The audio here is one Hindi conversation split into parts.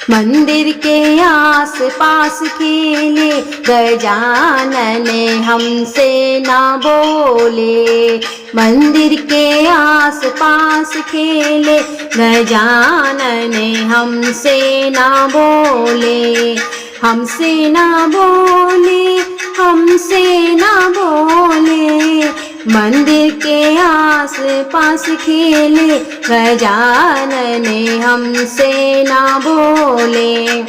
मंदिर के आस पास खेले गजानन हमसे ना बोले। मंदिर के आस पास खेले गजानन हमसे ना बोले। हमसे ना बोले, हमसे ना बोले। मंदिर के आस पास खेले गजानन हमसे ना बोले।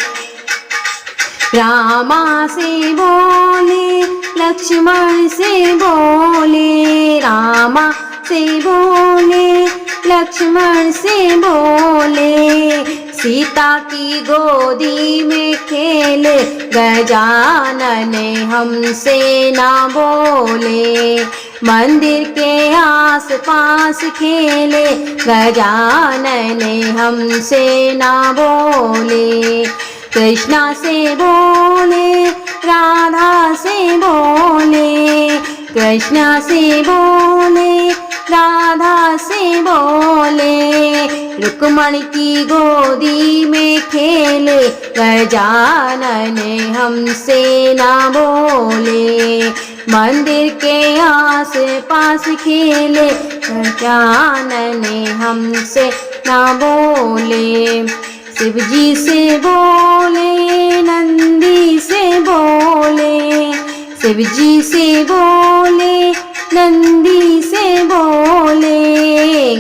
रामा से बोले, लक्ष्मण से बोले। रामा से बोले, लक्ष्मण से बोले। सीता की गोदी में खेले गजानन हमसे ना बोले। मंदिर के आस पास खेले गजानन हमसे ना बोले। कृष्णा से बोले, राधा से बोले। कृष्णा से बोले, राधा से बोले। रुक्मणी की गोदी में खेले गजानन हमसे ना बोले। मंदिर के आस पास खेले गजानन हमसे ना बोले। शिव जी से बोले, नंदी से बोले। शिव जी से बोले, नंदी से बोले।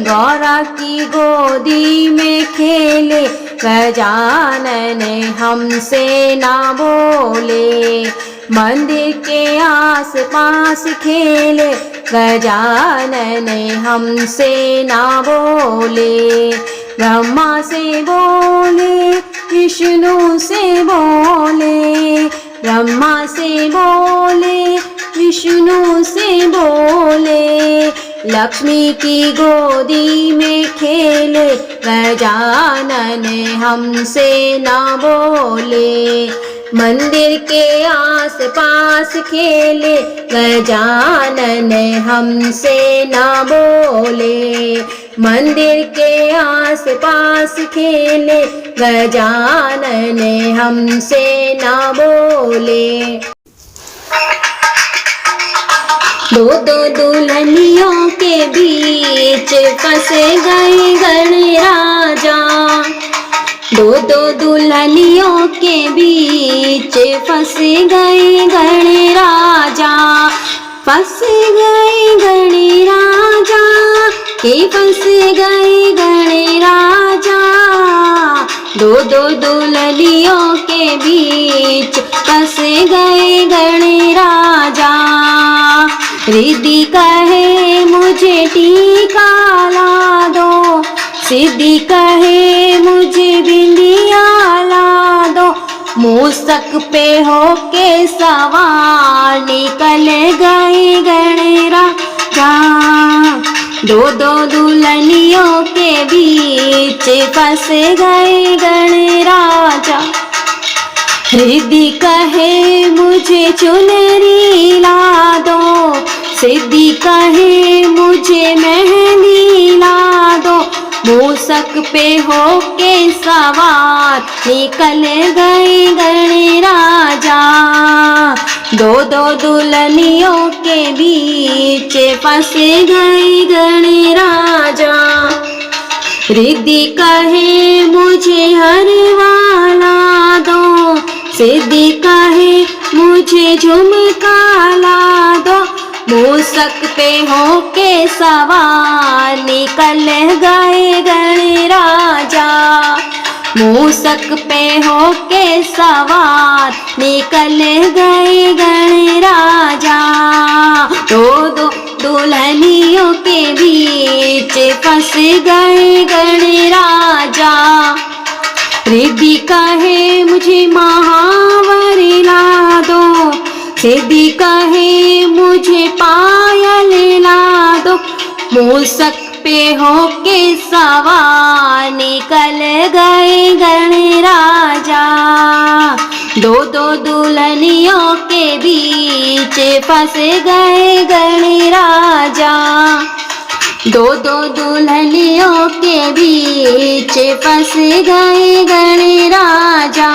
गौरा की गोदी में खेले गजानन हमसे ना बोले। मंदिर के आस पास खेले गजानन हमसे ना बोले। ब्रह्मा से बोले, विष्णु से बोले। ब्रह्मा से बोले, विष्णु से बोले। लक्ष्मी की गोदी में खेले गजानन हमसे ना बोले। मंदिर के आस पास खेले गजानन हमसे ना बोले। मंदिर के आस पास खेले गजानन हमसे ना बोले। दो दो दुल्हनियों के बीच फंस गए गणराजा। दो दो दुल्हनियों के बीच फंस गए गणराजा। फंस गए गणराजा, के फंस गए गणराजा। दो दो दुल्हनियों के बीच फंस गए गणराजा। रिद्धि कहे मुझे टीका ला दो, सिद्धि कहे मुझे बिंदिया ला दो। मूसक पे होके सवार निकल गए गणराजा। दो दो दुल्हनियों के बीच फंस गए गणराजा। रिद्धि कहे मुझे चुनरी ला दो, सिद्धि कहे मुझे मेहंदी ला दो। मूसक पे होके सवार निकल गए गणराजा। दो दो दुल्हनियों के बीच फंस गए गणराजा। रिद्धि कहे मुझे हरवा ला दो, सिद्धि कहे मुझे झुमका ला दो। मूसक पे होके सवार निकल गए गणराजा। मूसक पे होके सवार निकल गए गणराजा। दो दो दुल्हनियों के बीच फंस गए गणराजा। रिद्धि कहे मुझे महावर ला दो, सिद्धि कहे मुझे पायल ला दो। मूसक पे होके सवार निकल गए गणराजा। दो दो दुल्हनियों के बीच फंस गए गणराजा। दो दो दुल्हनियों के बीच फंस गए गणराजा।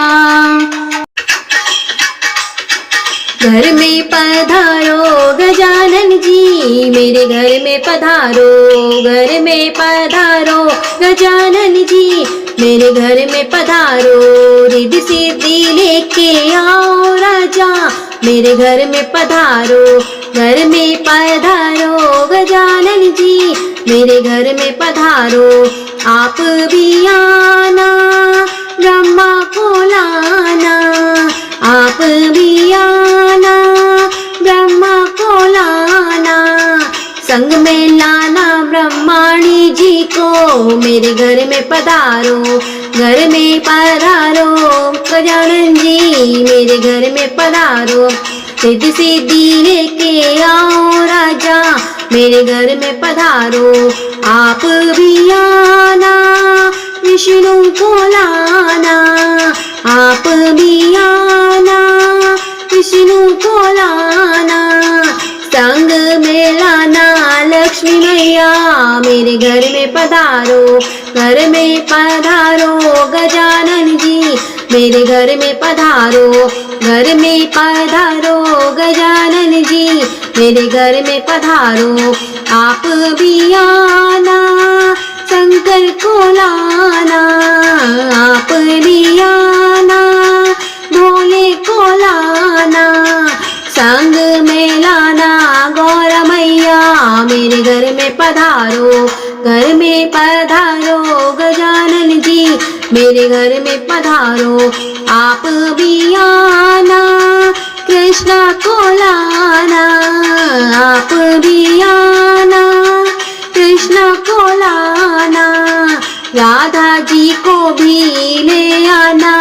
घर में पधारो गजानन जी, मेरे घर में पधारो, घर में पधारो गजानन जी, मेरे घर में पधारो। रिद्धि सिद्धि लेके आओ राजा, मेरे घर में पधारो, घर में पधारो गजानन जी, मेरे घर में पधारो। आप भी आना ब्रह्मा को लाना, आप भी आना ब्रह्मा को लाना, संग में लाना ब्रह्माणी जी को, मेरे घर में पधारो, घर में पधारो गजानन जी, मेरे घर में पधारो। रिद्धि सिद्धि लेके आओ राजा, मेरे घर में पधारो। आप भी आना विष्णु को लाना, आप भी आना विष्णु को लाना, संग में लाना लक्ष्मी मैया, मेरे घर में पधारो, घर में पधारो गजानन जी, मेरे घर में पधारो, घर में पधारो गजानन जी, मेरे घर में पधारो। आप भी आना शंकर को लाना, आप भी आना भोले को लाना, संग में लाना गौर मैया, मेरे घर में पधारो, घर में पधारो गजानन जी, मेरे घर में पधारो। आप भी आना कृष्णा को लाना, आप भी आना कृष्णा को लाना, राधा जी को भी ले आना,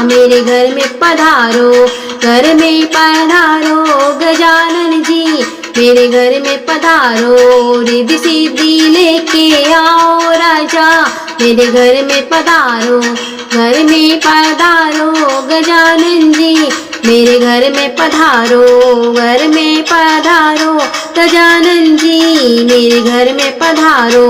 मेरे घर में पधारो, घर में पधारो गजानन जी, मेरे घर में पधारो। रिद्धि सिद्धि लेके आओ राजा, मेरे घर में पधारो, घर में पधारो गजानन जी, मेरे घर में पधारो, घर में पधारो गजानन जी, मेरे घर में पधारो।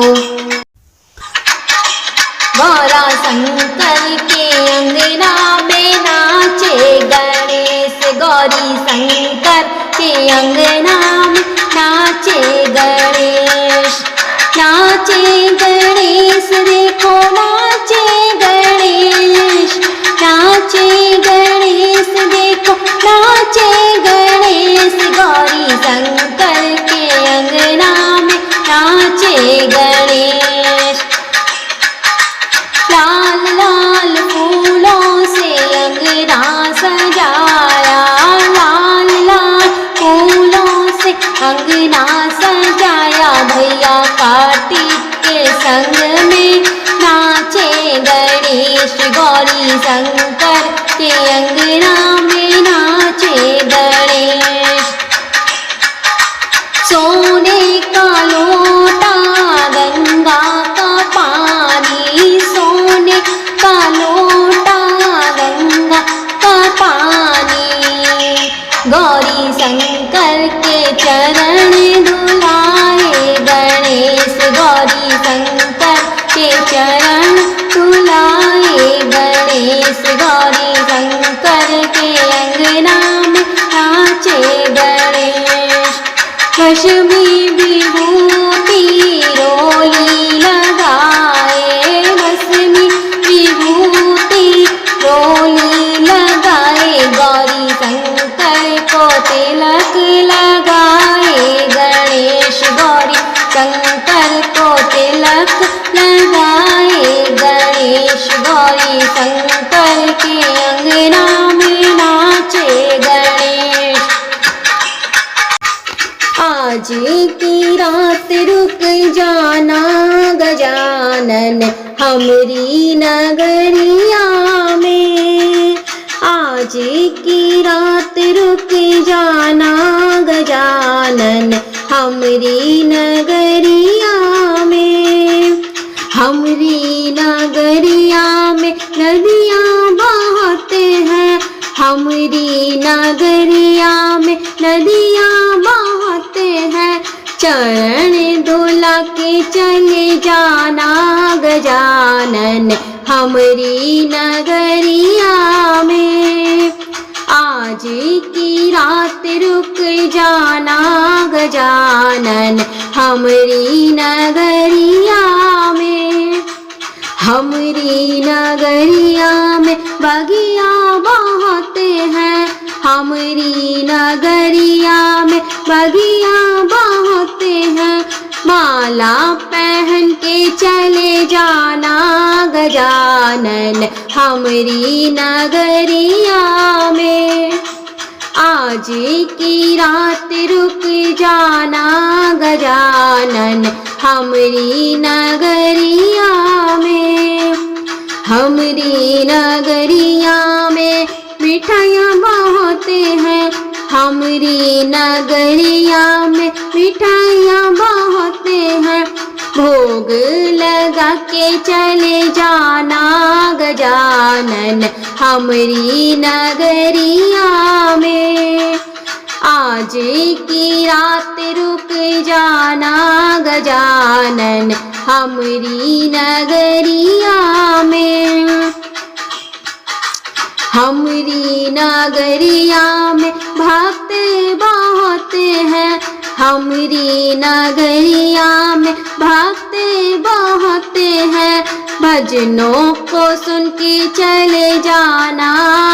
गौरा शंकर के अंगना में नाचे गणेश, गौरी शंकर के अंगना में नाचे गणेश, नाचे गणेश देखो नाचे गणेश, नाचे गणेश देखो नाचे गणेश, गौरी शंकर के अंगना में नाचे गणेश। लाल लाल फूलों से अंगना सजाया, लाल लाल फूलों से अंगना सजाया, भैया कार्तिक के संग में नाचे गणेश, गौरी शंकर के अंगना में नाचे गणेश। सोने का लोटा गंगा का पानी, सोने का लोटा गंगा का पानी, गौरी शंकर के चरण धुलाए गणेश, गौरी शंकर के चरण धुलाए गणेश, गौरी शंकर के अंगना में नाचे गणेश। रश्मि विभूति रोली लगाए, रश्मि विभूति रोली लगाए, गौरी शंकर को तिलक लगाए गणेश, गौरी शंकर को तिलक लगाए गणेश, गौरी शंकर के अंगना में नाचे गणेश। आज की रात रुक जाना गजानन हमरी नगरिया में, आज की रात रुक जाना गजानन हमरी नगरिया में, हमरी नगरिया में नदियाँ बहते हैं, हमरी नगरिया में नदियाँ बहते हैं, चरण धुला के चले जाना गजानन हमरी नगरिया में। आज की रात रुक जाना गजानन हमरी नगरिया में। हमरी नगरिया में बगिया बहते हैं, हमरी नगरिया में बगिया बहते हैं। माला पहन के चले जाना गजानन हमरी नगरिया में। आज की रात रुक जाना गजानन हमरी नगरिया में। हमरी नगरिया में मिठाइयाँ बहते हैं, हमरी नगरिया में मिठाइयाँ बहते हैं। भोग लगा के चले जाना गजानन हमरी नगरिया में। आज की रात रुक जाना गजानन हमरी नगरिया में। हमरी नगरिया में भक्त बहते हैं, हमरी नगरिया में भक्त बहते हैं। भजनों को सुन के चले जाना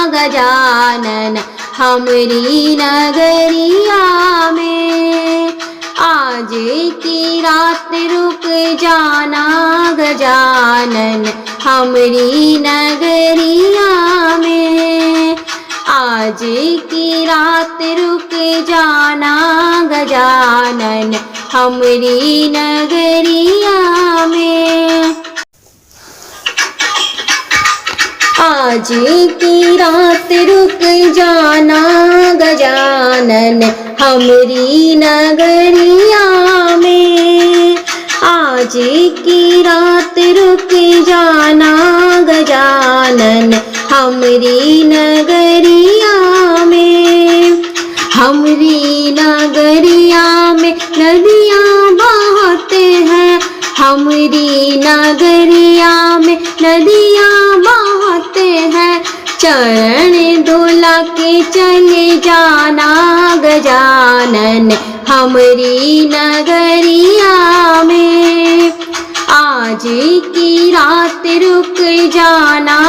गजानन हमरी नगरिया में। आज की रात रुक जाना गजानन हमरी नगरिया में। आज की रात रुक जाना गजानन हमरी नगरिया में। आज की रात रुक जाना गजानन हमरी नगरिया में। आज की रात रुक जाना गजानन हमरी नगरिया में। हमरी नगरिया में नदियाँ बहते हैं, हमरी नगरिया में नदियाँ बहते हैं। चरण धुला के चले जाना गजानन हमरी नगरिया में। आज की रात रुक जाना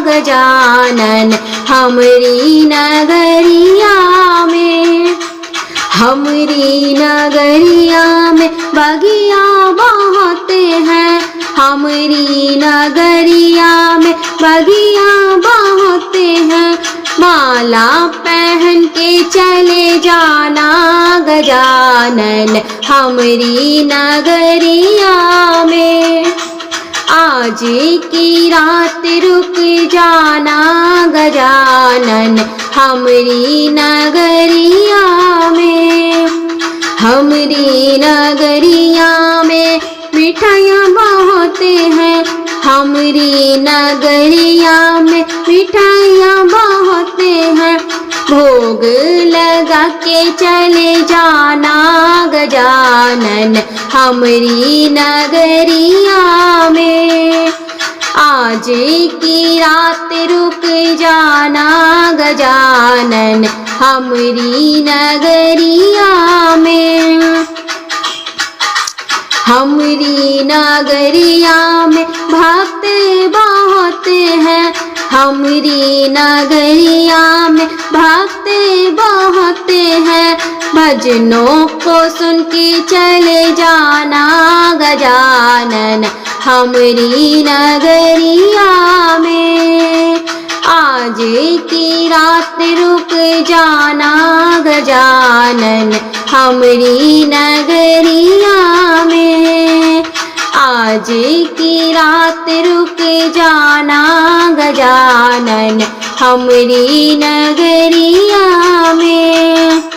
गजानन हमरी नगरिया में। हमरी नगरिया में बगिया बहते हैं, हमरी नगरिया में बगिया बहते हैं। माला पहन के चले जाना गजानन हमरी नगरिया में। आज की रात रुक जाना गजानन हमरी नगरिया में। हमरी नगरिया में मिठाइयाँ बहते हैं, हमरी नगरिया में मिठाइयाँ बहते हैं। भोग लगा के चले जाना गजानन हमरी नगरिया में। आज की रात रुक जाना गजानन हमरी नगरिया में। हमरी नगरिया में भक्त बहते हैं, हमरी नगरिया में भक्त बहते हैं। भजनों को सुन के चले जाना गजानन हमरी नगरिया में। आज की रात रुक जाना गजानन हमरी नगरिया में। आज की रात रुक जाना गजानन हमरी नगरिया में।